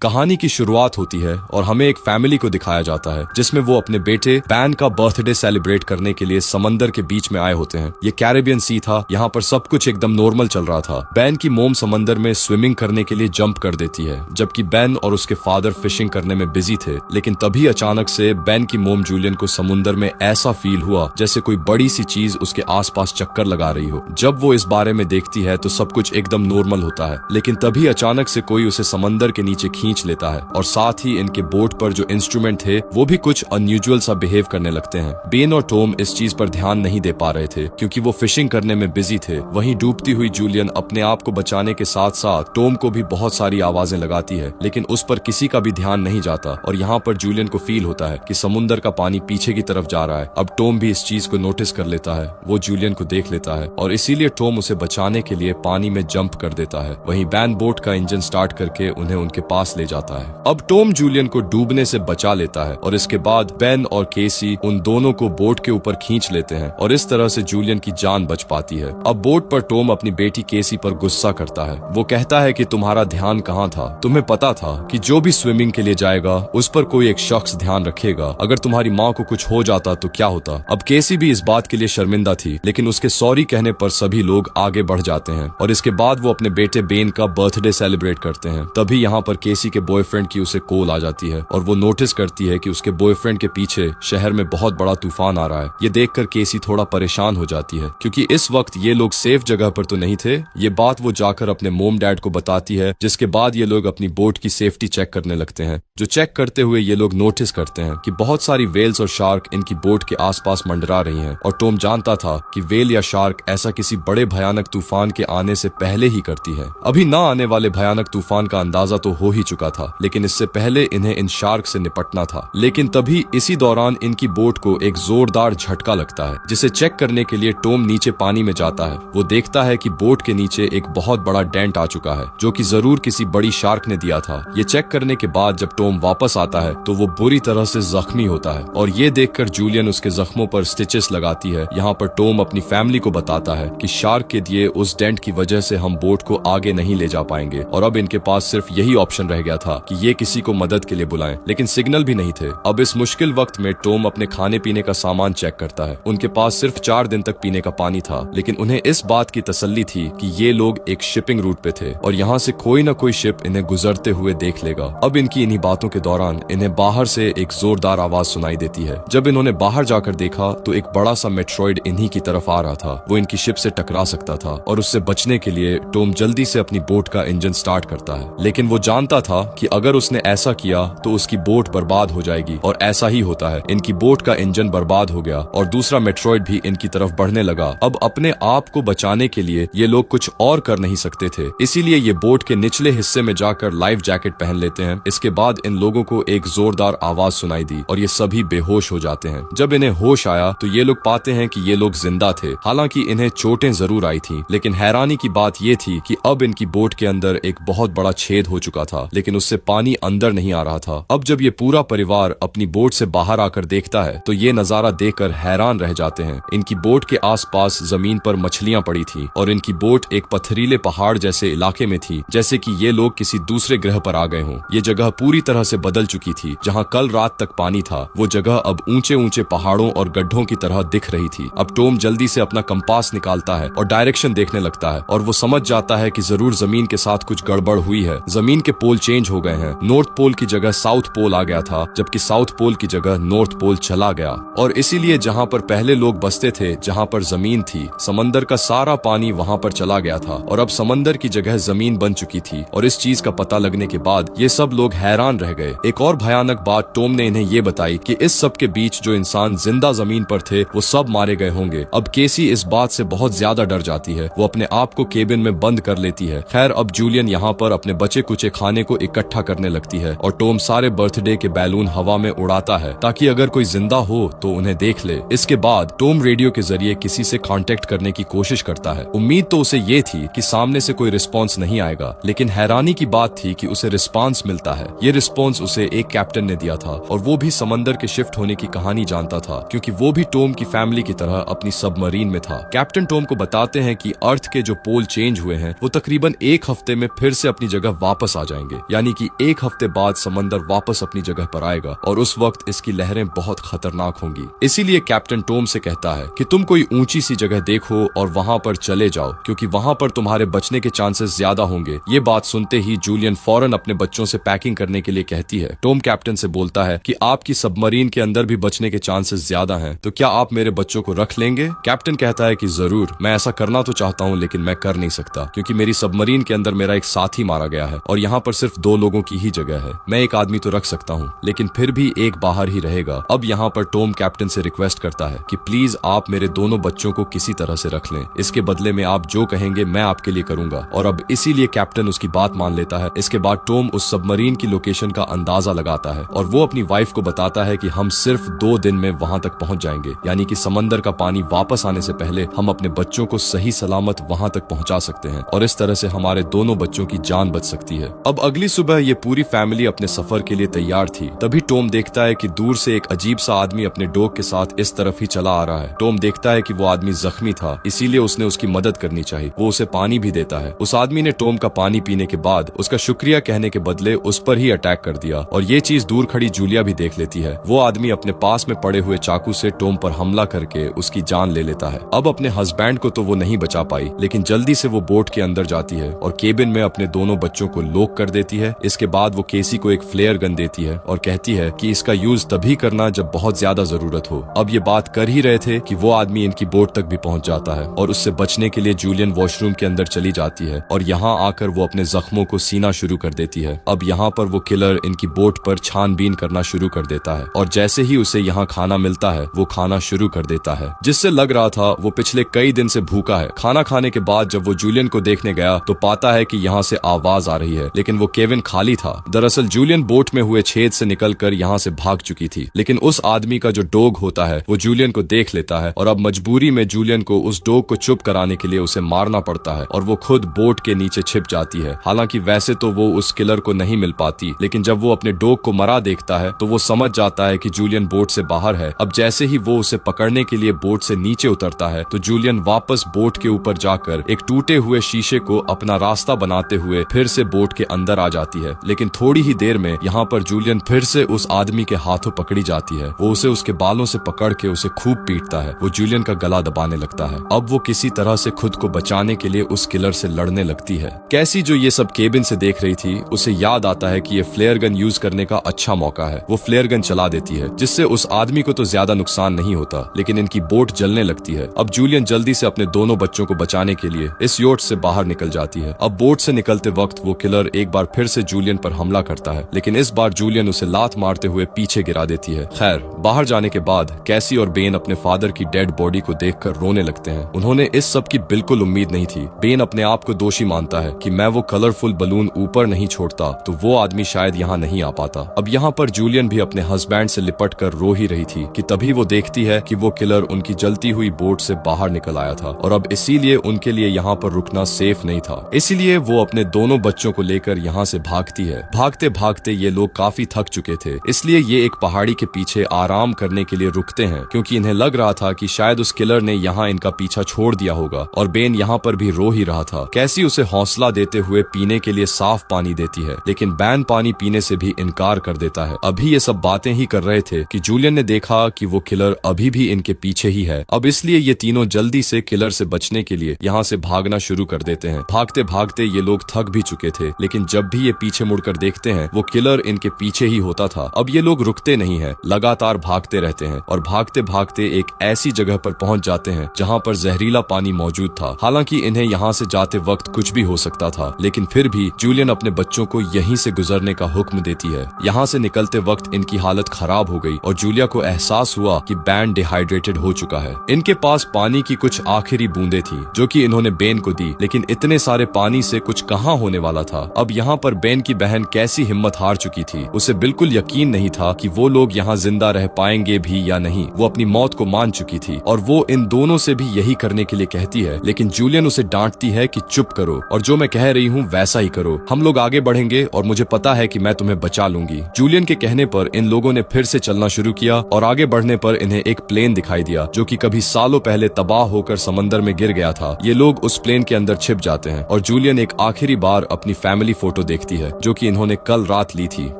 कहानी की शुरुआत होती है और हमें एक फैमिली को दिखाया जाता है जिसमें वो अपने बेटे बैन का बर्थडे सेलिब्रेट करने के लिए समंदर के बीच में आए होते हैं। ये कैरेबियन सी था, यहाँ पर सब कुछ एकदम नॉर्मल चल रहा था। बैन की मोम समंदर में स्विमिंग करने के लिए जंप कर देती है जबकि बैन और उसके फादर फिशिंग करने में बिजी थे। लेकिन तभी अचानक से बैन की मोम जूलियन को समुंदर में ऐसा फील हुआ जैसे कोई बड़ी सी चीज उसके आसपास चक्कर लगा रही हो। जब वो इस बारे में देखती है तो सब कुछ एकदम नॉर्मल होता है, लेकिन तभी अचानक से कोई उसे समंदर के नीचे खींच लेता है और साथ ही इनके बोट पर जो इंस्ट्रूमेंट थे वो भी कुछ अनयूजुअल सा बिहेव करने लगते हैं। बेन और टॉम इस चीज पर ध्यान नहीं दे पा रहे थे क्योंकि वो फिशिंग करने में बिजी थे। वहीं डूबती हुई जूलियन अपने आप को बचाने के साथ साथ टॉम को भी बहुत सारी आवाजें लगाती है, लेकिन उस पर किसी का भी ध्यान नहीं जाता। और यहाँ पर जूलियन को फील होता है कि समुंदर का पानी पीछे की तरफ जा रहा है। अब टॉम भी इस चीज को नोटिस कर लेता है, वो जूलियन को देख लेता है और इसीलिए टॉम उसे बचाने के लिए पानी में जंप कर देता है। वहीं बैन बोट का इंजन स्टार्ट करके उन्हें उनके पास ले जाता है। अब टॉम जूलियन को डूबने से बचा लेता है और इसके बाद बेन और केसी उन दोनों को बोट के ऊपर खींच लेते हैं और इस तरह से जूलियन की जान बच पाती है। अब बोट पर टॉम अपनी बेटी केसी पर गुस्सा करता है। वो कहता है कि तुम्हारा ध्यान कहाँ था? तुम्हें पता था कि जो भी स्विमिंग के लिए जाएगा उस पर कोई एक शख्स ध्यान रखेगा। अगर तुम्हारी माँ को कुछ हो जाता तो क्या होता? अब केसी भी इस बात के लिए शर्मिंदा थी, लेकिन उसके सॉरी कहने पर सभी लोग आगे बढ़ जाते हैं और इसके बाद वो अपने बेटे बेन का बर्थडे सेलिब्रेट करते हैं। तभी यहाँ पर केसी के बॉयफ्रेंड की उसे कॉल आ जाती है और वो नोटिस करती है कि उसके बॉयफ्रेंड के पीछे शहर में बहुत बड़ा तूफान आ रहा है। ये देखकर केसी थोड़ा परेशान हो जाती है क्योंकि इस वक्त ये लोग सेफ जगह पर तो नहीं थे। ये बात वो जाकर अपने मोम डैड को बताती है, जिसके बाद ये लोग अपनी बोट की सेफ्टी चेक करने लगते हैं। जो चेक करते हुए ये लोग नोटिस करते हैं कि बहुत सारी वेल्स और शार्क इनकी बोट के आसपास मंडरा रही हैं और टॉम जानता था कि वेल या शार्क ऐसा किसी बड़े भयानक तूफान के आने से पहले ही करती है। अभी ना आने वाले भयानक तूफान का अंदाजा तो हो ही चुका था, लेकिन इससे पहले इन्हें इन शार्क से निपटना था। लेकिन तभी इसी दौरान इनकी बोट को एक जोरदार झटका लगता है, जिसे चेक करने के लिए टॉम नीचे पानी में जाता है। वो देखता है कि बोट के नीचे एक बहुत बड़ा डेंट आ चुका है जो कि जरूर किसी बड़ी शार्क ने दिया था। ये चेक करने के बाद जब टॉम वापस आता है तो वो बुरी तरह से जख्मी होता है और ये देखकर जूलियन उसके जख्मों पर स्टिचेस लगाती है। यहाँ पर टॉम अपनी फैमिली को बताता है कि शार्क के दिए उस डेंट की वजह से हम बोट को आगे नहीं ले जा पाएंगे और अब इनके पास सिर्फ यही ऑप्शन रह गया था कि ये किसी को मदद के लिए बुलाएं, लेकिन सिग्नल भी नहीं थे। अब इस मुश्किल वक्त में टॉम अपने खाने पीने का सामान चेक करता है। उनके पास सिर्फ 4 दिन तक पीने का पानी था, लेकिन उन्हें इस बात की तसल्ली थी कि ये लोग एक शिपिंग रूट पे थे और यहाँ से कोई न कोई शिप इन्हें गुजरते हुए देख लेगा। अब इनकी इन्हीं बातों के दौरान इन्हें बाहर से एक जोरदार आवाज सुनाई देती है। जब इन्होंने बाहर जाकर देखा तो एक बड़ा सा मेट्रॉइड इन्हीं की तरफ आ रहा था। वो इनकी शिप से टकरा सकता था और उससे बचने के लिए टॉम जल्दी से अपनी बोट का इंजन स्टार्ट करता है, लेकिन वो जानता था कि अगर उसने ऐसा किया तो उसकी बोट बर्बाद हो जाएगी और ऐसा ही होता है। इनकी बोट का इंजन बर्बाद हो गया और दूसरा मेट्रॉइड भी इनकी तरफ बढ़ने लगा। अब अपने आप को बचाने के लिए ये लोग कुछ और कर नहीं सकते थे, इसीलिए ये बोट के निचले हिस्से में जाकर लाइफ जैकेट पहन लेते हैं। इसके बाद इन लोगों को एक जोरदार आवाज सुनाई दी और ये सभी बेहोश हो जाते हैं। जब इन्हें होश आया तो ये लोग पाते हैं कि ये लोग जिंदा थे। हालांकि इन्हें चोटें जरूर आई थी, लेकिन हैरानी की बात ये थी कि अब इनकी बोट के अंदर एक बहुत बड़ा छेद हो चुका था, लेकिन उससे पानी अंदर नहीं आ रहा था। अब जब ये पूरा परिवार अपनी बोट से बाहर आकर देखता है तो ये नजारा देखकर हैरान रह जाते हैं। इनकी बोट के आसपास जमीन पर मछलियां पड़ी थी और इनकी बोट एक पथरीले पहाड़ जैसे इलाके में थी, जैसे कि ये लोग किसी दूसरे ग्रह पर आ गए हों। ये जगह पूरी तरह से बदल चुकी थी। जहाँ कल रात तक पानी था वो जगह अब ऊंचे ऊंचे पहाड़ों और गड्ढों की तरह दिख रही थी। अब टॉम जल्दी से अपना कंपास निकालता है और डायरेक्शन देखने लगता है और वो समझ जाता है कि जरूर जमीन के साथ कुछ गड़बड़ हुई है। जमीन के पोल चेंज हो गए हैं। नॉर्थ पोल की जगह साउथ पोल आ गया था, जबकि साउथ पोल की जगह नॉर्थ पोल चला गया और इसीलिए जहाँ पर पहले लोग बसते थे, जहाँ पर जमीन थी, समंदर का सारा पानी वहाँ पर चला गया था और अब समंदर की जगह जमीन बन चुकी थी। और इस चीज का पता लगने के बाद ये सब लोग हैरान रह गए। एक और भयानक बात टॉम ने इन्हें ये बताई कि इस सब के बीच जो इंसान जिंदा जमीन पर थे वो सब मारे गए होंगे। अब केसी इस बात से बहुत ज्यादा डर जाती है। वो अपने आप को केबिन में बंद कर लेती है। खैर अब जूलियन यहाँ पर अपने बचे कुचे खाने को इकट्ठा करने लगती है और टॉम सारे बर्थडे के बैलून हवा में उड़ाता है ताकि अगर कोई जिंदा हो तो उन्हें देख ले। इसके बाद टॉम रेडियो के जरिए किसी से कांटेक्ट करने की कोशिश करता है। उम्मीद तो उसे ये थी कि सामने से कोई रिस्पॉन्स नहीं आएगा, लेकिन हैरानी की बात थी कि उसे रिस्पॉन्स मिलता है। ये रिस्पॉन्स उसे एक कैप्टन ने दिया था और वो भी समंदर के शिफ्ट होने की कहानी जानता था, क्योंकि वो भी टॉम की फैमिली की तरह अपनी सबमरीन में था। कैप्टन टॉम को बताते हैं कि अर्थ के जो पोल चेंज हुए हैं वो तकरीबन 1 हफ्ते में फिर से अपनी जगह वापस आ जाएंगे। यानी कि एक हफ्ते बाद समंदर वापस अपनी जगह पर आएगा और उस वक्त इसकी लहरें बहुत खतरनाक होंगी। इसीलिए कैप्टन टॉम से कहता है कि तुम कोई ऊंची सी जगह देखो और वहां पर चले जाओ, क्योंकि वहां पर तुम्हारे बचने के चांसेस ज्यादा होंगे। ये बात सुनते ही जूलियन फौरन अपने बच्चों से पैकिंग करने के लिए कहती है। टॉम कैप्टन से बोलता है कि आपकी सबमरीन के अंदर भी बचने के चांसेस ज्यादा हैं, तो क्या आप मेरे बच्चों को रख लेंगे? कैप्टन कहता है कि जरूर, मैं ऐसा करना तो चाहता हूँ लेकिन मैं कर नहीं सकता, क्योंकि मेरी सबमरीन के अंदर मेरा एक साथी मारा गया है और यहाँ पर सिर्फ 2 लोगों की ही जगह है। मैं एक आदमी तो रख सकता हूँ लेकिन फिर भी एक बाहर ही रहेगा। अब यहाँ पर टॉम कैप्टन से रिक्वेस्ट करता है कि प्लीज आप मेरे दोनों बच्चों को किसी तरह से रख लें, इसके बदले में आप जो कहेंगे मैं आपके लिए करूंगा। और अब इसीलिए कैप्टन उसकी बात मान लेता है। इसके बाद टॉम उस सबमरीन की लोकेशन का अंदाजा लगाता है और वो अपनी वाइफ को बताता है कि हम सिर्फ 2 दिन में वहां तक पहुंच जाएंगे, यानी कि समंदर का पानी वापस आने से पहले हम अपने बच्चों को सही सलामत वहां तक पहुंचा सकते हैं और इस तरह से हमारे दोनों बच्चों की जान बच सकती है। अब अगली सुबह ये पूरी फैमिली अपने सफर के लिए तैयार थी। तभी टॉम देखता है कि दूर से एक अजीब सा आदमी अपने डॉग के साथ इस तरफ ही चला आ रहा है। टॉम देखता है कि वो आदमी जख्मी था, इसीलिए उसने उसकी मदद करनी चाहिए। वो उसे पानी भी देता है। उस आदमी ने टॉम का पानी पीने के बाद उसका शुक्रिया कहने के बदले उस पर ही अटैक कर दिया और ये चीज दूर खड़ी जूलिया भी देख लेती है। वो आदमी अपने पास में पड़े हुए चाकू से टॉम पर हमला करके उसकी जान ले लेता है। अब अपने हस्बैंड को तो वो नहीं बचा पाई, लेकिन जल्दी से वो बोट के अंदर जाती है और केबिन में अपने दोनों बच्चों को लॉक कर देती है। इसके बाद वो केसी को एक फ्लेयर गन देती है और कहती है कि इसका यूज तभी करना जब बहुत ज्यादा जरूरत हो। अब ये बात कर ही रहे थे कि वो आदमी इनकी बोट तक भी पहुंच जाता है और उससे बचने के लिए जूलियन वॉशरूम के अंदर चली जाती है और यहाँ आकर वो अपने जख्मों को सीना शुरू कर देती है। अब यहाँ पर वो किलर इनकी बोट पर छानबीन करना शुरू कर देता है और जैसे ही उसे यहाँ खाना मिलता है वो खाना शुरू कर देता है, जिससे लग रहा था वो पिछले कई दिन से भूखा है। खाना खाने के बाद जब वो जूलियन को देखने गया तो पाता है कि यहाँ से आवाज आ रही है, लेकिन वो केविन खाली था। दरअसल जूलियन बोट में हुए छेद से निकलकर यहाँ से भाग चुकी थी, लेकिन उस आदमी का जो डॉग होता है वो जूलियन को देख लेता है और अब मजबूरी में जूलियन को उस डॉग को चुप कराने के लिए उसे मारना पड़ता है और वो खुद बोट के नीचे छिप जाती है। हालांकि वैसे तो वो उस किलर को नहीं मिल पाती, लेकिन जब वो अपने डॉग को मरा देखता है तो वो समझ जाता है कि जूलियन बोट से बाहर है। अब जैसे ही वो उसे पकड़ने के लिए बोट से नीचे उतरता है तो जूलियन वापस बोट के ऊपर जाकर एक टूटे हुए शीशे को अपना रास्ता बनाते हुए फिर से बोट के अंदर आ जाती है। लेकिन थोड़ी ही देर में यहाँ पर जूलियन फिर से उस आदमी के हाथों पकड़ी जाती है। वो उसे उसके बालों से पकड़ के उसे खूब पीटता है। वो जूलियन का गला दबाने लगता है। अब वो किसी तरह से खुद को बचाने के लिए उस किलर से लड़ने लगती है। कैसी जो ये सब केबिन से देख रही थी उसे याद आता है कि ये फ्लेयर गन यूज करने का अच्छा मौका है। वो फ्लेयर गन चला देती है, जिससे उस आदमी को तो ज्यादा नुकसान नहीं होता, लेकिन इनकी बोट जलने लगती है। अब जूलियन जल्दी से अपने दोनों बच्चों को बचाने के लिए इस योट से बाहर निकल जाती है। अब बोट से निकलते वक्त वो किलर एक बार फिर से जूलियन पर हमला करता है, लेकिन इस बार जूलियन उसे लात मारते हुए पीछे गिरा देती है। खैर, बाहर जाने के बाद कैसी और बेन अपने फादर की डेड बॉडी को देखकर रोने लगते हैं। उन्होंने इस सब की बिल्कुल उम्मीद नहीं थी। बेन अपने आप को दोषी मानता है कि मैं वो कलरफुल बलून ऊपर नहीं छोड़ता तो वो आदमी शायद यहाँ नहीं आ पाता। अब यहाँ पर जूलियन भी अपने हस्बैंड से लिपट कर रो ही रही थी कि तभी वो देखती है कि वो किलर उनकी जलती हुई बोट से बाहर निकल आया था और अब इसीलिए उनके लिए यहाँ पर रुकना सेफ नहीं था। इसीलिए वो अपने दोनों बच्चों को लेकर यहाँ से भागती है। भागते भागते ये लोग काफी थक चुके थे, इसलिए ये एक पहाड़ी के पीछे आराम करने के लिए रुकते हैं, क्योंकि इन्हें लग रहा था कि शायद उस किलर ने यहाँ इनका पीछा छोड़ दिया होगा। और बेन यहाँ पर भी रो ही रहा था। कैसी उसे हौसला देते हुए पीने के लिए साफ पानी देती है, लेकिन बैन पानी पीने से भी इनकार कर देता है। अभी ये सब बातें ही कर रहे थे कि जूलियन ने देखा कि वो किलर अभी भी इनके पीछे ही है। अब इसलिए ये तीनों जल्दी से किलर से बचने के लिए यहाँ से भागना शुरू कर देते हैं। भागते भागते ये लोग थक भी चुके थे, लेकिन जब भी ये पीछे मुड़कर देखते हैं वो किलर इनके पीछे ही होता था। अब ये लोग रुकते नहीं हैं, लगातार भागते रहते हैं और भागते भागते एक ऐसी जगह पर पहुंच जाते हैं जहां पर जहरीला पानी मौजूद था। हालांकि इन्हें यहाँ से जाते वक्त कुछ भी हो सकता था, लेकिन फिर भी जूलियन अपने बच्चों को यहीं से गुजरने का हुक्म देती है। यहाँ से निकलते वक्त इनकी हालत खराब हो गई और जूलिया को एहसास हुआ कि बैन डिहाइड्रेटेड हो चुका है। इनके पास पानी की कुछ आखिरी बूंदे थी जो कि इन्होंने बेन को दी, लेकिन इतने सारे पानी से कुछ कहाँ होने वाला था। अब यहाँ पर बेन की बहन कैसी हिम्मत हार चुकी थी। उसे बिल्कुल यकीन नहीं था कि वो लोग यहाँ जिंदा रह पाएंगे भी या नहीं। वो अपनी मौत को मान चुकी थी और वो इन दोनों से भी यही करने के लिए कहती है, लेकिन जूलियन उसे डांटती है कि चुप करो और जो मैं कह रही हूँ वैसा ही करो। हम लोग आगे बढ़ेंगे और मुझे पता है कि मैं तुम्हें बचा लूंगी। जूलियन के कहने पर इन लोगों ने फिर से चलना शुरू किया और आगे बढ़ने पर इन्हें एक प्लेन दिखाई दिया जो कि कभी सालों पहले तबाह होकर समंदर में गिर गया था। ये लोग उस प्लेन के अंदर छिप जाते हैं और जूलियन एक आखिरी बार अपनी फैमिली फोटो देखती दिखती है जो कि इन्होंने कल रात ली थी।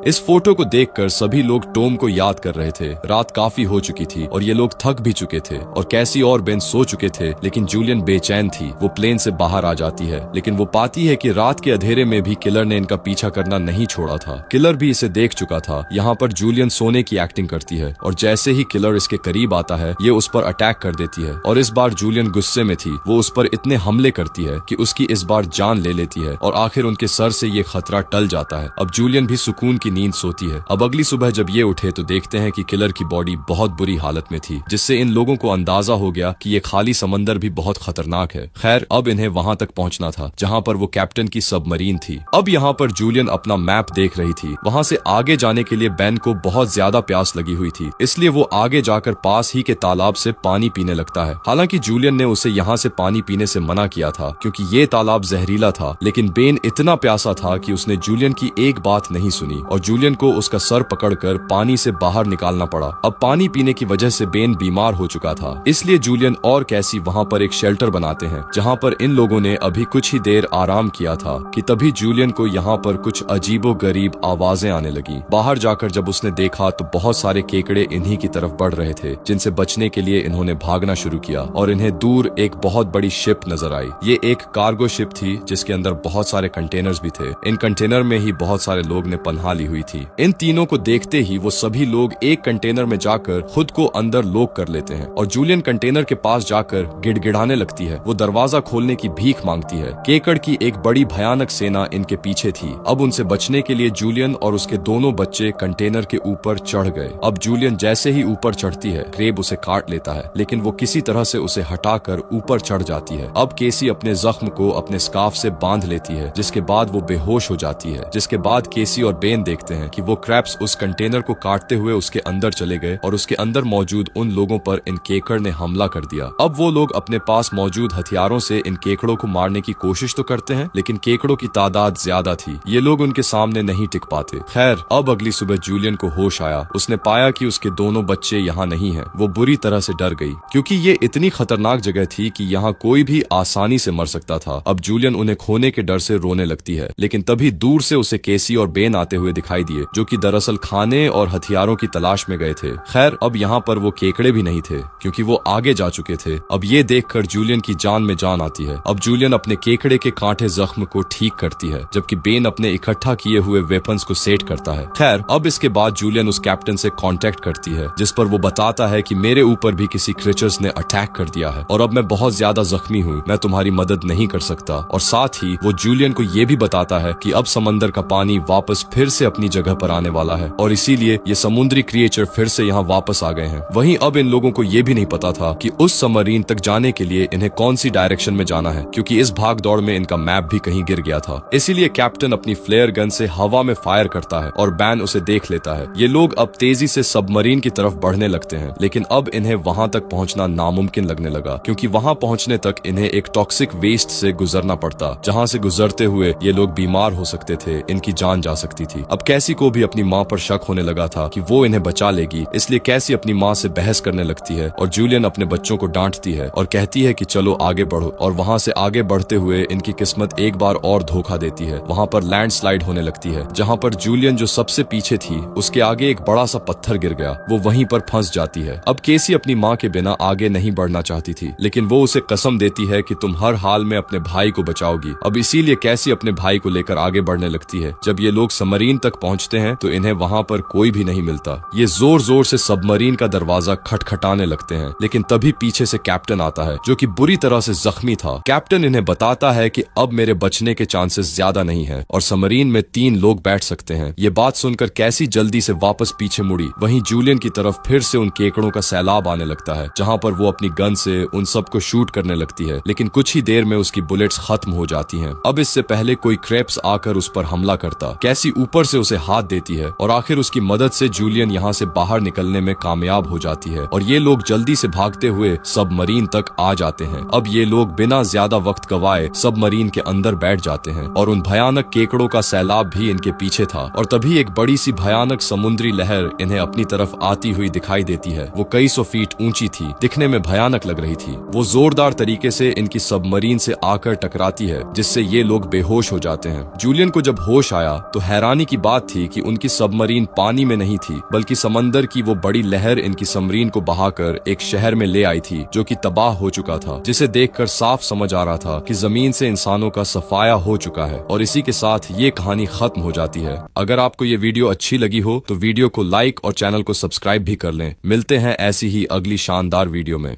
इस फोटो को देखकर सभी लोग टॉम को याद कर रहे थे। रात काफी हो चुकी थी और ये लोग थक भी चुके थे और कैसी और बेन सो चुके थे, लेकिन जूलियन बेचैन थी। वो प्लेन से बाहर आ जाती है, लेकिन वो पाती है कि रात के अंधेरे में भी किलर ने इनका पीछा करना नहीं छोड़ा था। किलर भी इसे देख चुका था। यहाँ पर जूलियन सोने की एक्टिंग करती है और जैसे ही किलर इसके करीब आता है ये उस पर अटैक कर देती है और इस बार जूलियन गुस्से में थी। वो उस पर इतने हमले करती है कि उसकी इस बार जान ले लेती है और आखिर उनके सर से ये खतरा टल जाता है। अब जूलियन भी सुकून की नींद सोती है। अब अगली सुबह जब ये उठे तो देखते हैं कि किलर की बॉडी बहुत बुरी हालत में थी, जिससे इन लोगों को अंदाजा हो गया कि ये खाली समंदर भी बहुत खतरनाक है। खैर अब इन्हें वहां तक पहुंचना था जहां पर वो कैप्टन की सबमरीन थी। अब यहाँ पर जूलियन अपना मैप देख रही थी। वहां से आगे जाने के लिए बेन को बहुत ज्यादा प्यास लगी हुई थी, इसलिए वो आगे जाकर पास ही के तालाब से पानी पीने लगता है। हालांकि जूलियन ने उसे यहाँ से पानी पीने से मना किया था क्योंकि ये तालाब जहरीला था, लेकिन बेन इतना प्यासा था कि उसने जूलियन की एक बात नहीं सुनी और जूलियन को उसका सर पकड़कर पानी से बाहर निकालना पड़ा। अब पानी पीने की वजह से बेन बीमार हो चुका था, इसलिए जूलियन और कैसी वहाँ पर एक शेल्टर बनाते हैं जहाँ पर इन लोगों ने अभी कुछ ही देर आराम किया था कि तभी जूलियन को यहाँ पर कुछ अजीबो गरीब आवाजें आने लगी। बाहर जाकर जब उसने देखा तो बहुत सारे केकड़े इन्हीं की तरफ बढ़ रहे थे, जिनसे बचने के लिए इन्होंने भागना शुरू किया और इन्हें दूर एक बहुत बड़ी शिप नजर आई। ये एक कार्गो शिप थी जिसके अंदर बहुत सारे कंटेनर्स भी थे। इन कंटेनर में ही बहुत सारे लोग ने पनाह ली हुई थी। इन तीनों को देखते ही वो सभी लोग एक कंटेनर में जाकर खुद को अंदर लॉक कर लेते हैं और जूलियन कंटेनर के पास जाकर गिड़गिड़ाने लगती है। वो दरवाजा खोलने की भीख मांगती है। केकड़ की एक बड़ी भयानक सेना इनके पीछे थी। अब उनसे बचने के लिए जूलियन और उसके दोनों बच्चे कंटेनर के ऊपर चढ़ गए। अब जूलियन जैसे ही ऊपर चढ़ती है क्रेब उसे काट लेता है, लेकिन वो किसी तरह से उसे हटाकर ऊपर चढ़ जाती है। अब केसी अपने जख्म को अपने स्कार्फ से बांध लेती है, जिसके बाद वो बेहोश हो जाती है। जिसके बाद केसी और बेन देखते हैं कि वो क्रैब्स उस कंटेनर को काटते हुए उसके अंदर चले गए और उसके अंदर मौजूद उन लोगों पर इन केकड़ ने हमला कर दिया। अब वो लोग अपने पास मौजूद हथियारों से इन केकड़ों को मारने की कोशिश तो करते हैं, लेकिन केकड़ों की तादाद ज्यादा थी। ये लोग उनके सामने नहीं टिक पाते। खैर अब अगली सुबह जूलियन को होश आया। उसने पाया कि उसके दोनों बच्चे यहाँ नहीं हैं। वो बुरी तरह से डर गई क्योंकि ये इतनी खतरनाक जगह थी कि यहाँ कोई भी आसानी से मर सकता था। अब जूलियन उन्हें खोने के डर से रोने लगती है, लेकिन तभी दूर से उसे केसी और बेन आते हुए दिखाई दिए, जो कि दरअसल खाने और हथियारों की तलाश में गए थे। खैर अब यहाँ पर वो केकड़े भी नहीं थे क्योंकि वो आगे जा चुके थे। अब ये देखकर जूलियन की जान में जान आती है। अब जूलियन अपने केकड़े के कांटे जख्म को ठीक करती है, जबकि बेन अपने इकट्ठा किए हुए वेपन्स को सेट करता है। खैर अब इसके बाद जूलियन उस कैप्टन से कांटेक्ट करती है, जिस पर वो बताता है कि मेरे ऊपर भी किसी क्रीचर्स ने अटैक कर दिया है और अब मैं बहुत ज्यादा जख्मी हूँ, मैं तुम्हारी मदद नहीं कर सकता। और साथ ही वो जूलियन को ये भी बताता है कि अब समंदर का पानी वापस फिर से अपनी जगह पर आने वाला है और इसीलिए ये समुद्री क्रिएचर फिर से यहाँ वापस आ गए हैं। वहीं अब इन लोगों को ये भी नहीं पता था कि उस सबमरीन तक जाने के लिए इन्हें कौन सी डायरेक्शन में जाना है, क्योंकि इस भाग दौड़ में इनका मैप भी कहीं गिर गया था। इसीलिए कैप्टन अपनी फ्लेयर गन से हवा में फायर करता है और बैन उसे देख लेता है। ये लोग अब तेजी से सबमरीन की तरफ बढ़ने लगते हैं, लेकिन अब इन्हें वहां तक पहुंचना नामुमकिन लगने लगा क्योंकि वहां पहुंचने तक इन्हें एक टॉक्सिक वेस्ट से गुजरना पड़ता, जहां से गुजरते हुए ये लोग बीमार हो सकते थे, इनकी जान जा सकती थी। अब कैसी को भी अपनी माँ पर शक होने लगा था कि वो इन्हें बचा लेगी, इसलिए कैसी अपनी माँ से बहस करने लगती है और जूलियन अपने बच्चों को डांटती है और कहती है कि चलो आगे बढ़ो। और वहां से आगे बढ़ते हुए इनकी किस्मत एक बार और धोखा देती है। वहां पर लैंडस्लाइड होने लगती है, जहां पर जूलियन जो सबसे पीछे थी उसके आगे एक बड़ा सा पत्थर गिर गया। वो वहीं पर फंस जाती है। अब केसी अपनी माँ के बिना आगे नहीं बढ़ना चाहती थी, लेकिन वो उसे कसम देती है कि तुम हर हाल में अपने भाई को बचाओगी। अब इसीलिए कैसी अपने भाई को लेकर आगे बढ़ने लगती है। जब ये लोग सबमरीन तक पहुंचते हैं तो इन्हें वहां पर कोई भी नहीं मिलता। ये जोर जोर से सबमरीन का दरवाजा खटखटाने लगते हैं, लेकिन तभी पीछे से कैप्टन आता है जो कि बुरी तरह से जख्मी था। कैप्टन इन्हें बताता है कि अब मेरे बचने के चांसेस ज्यादा नहीं है और सबमरीन में 3 लोग बैठ सकते हैं। ये बात सुनकर कैसी जल्दी से वापस पीछे मुड़ी। वहीं जूलियन की तरफ फिर से उन केकड़ों का सैलाब आने लगता है, जहां पर वो अपनी गन से उन सबको शूट करने लगती है, लेकिन कुछ ही देर में उसकी बुलेट्स खत्म हो जाती हैं। अब इससे पहले कोई क्रेप्स आकर उस पर हमला करता, कैसी ऊपर से उसे हाथ देती है और आखिर उसकी मदद से जूलियन यहाँ से बाहर निकलने में कामयाब हो जाती है और ये लोग जल्दी से भागते हुए सबमरीन तक आ जाते हैं। अब ये लोग बिना ज्यादा वक्त गवाए सबमरीन के अंदर बैठ जाते हैं और उन भयानक केकड़ों का सैलाब भी इनके पीछे था। और तभी एक बड़ी सी भयानक समुद्री लहर इन्हें अपनी तरफ आती हुई दिखाई देती है। वो कई 100 फीट ऊंची थी, दिखने में भयानक लग रही थी। वो जोरदार तरीके से इनकी सबमरीन से आकर टकराती है, जिससे ये लोग बेहोश हो जाते हैं। जूलियन को जब होश आया तो हैरानी की बात थी कि उनकी सबमरीन पानी में नहीं थी, बल्कि समंदर की वो बड़ी लहर इनकी सबमरीन को बहाकर एक शहर में ले आई थी जो कि तबाह हो चुका था, जिसे देखकर साफ समझ आ रहा था कि जमीन से इंसानों का सफाया हो चुका है। और इसी के साथ ये कहानी खत्म हो जाती है। अगर आपको ये वीडियो अच्छी लगी हो तो वीडियो को लाइक और चैनल को सब्सक्राइब भी कर लें। मिलते हैं ऐसी ही अगली शानदार वीडियो में।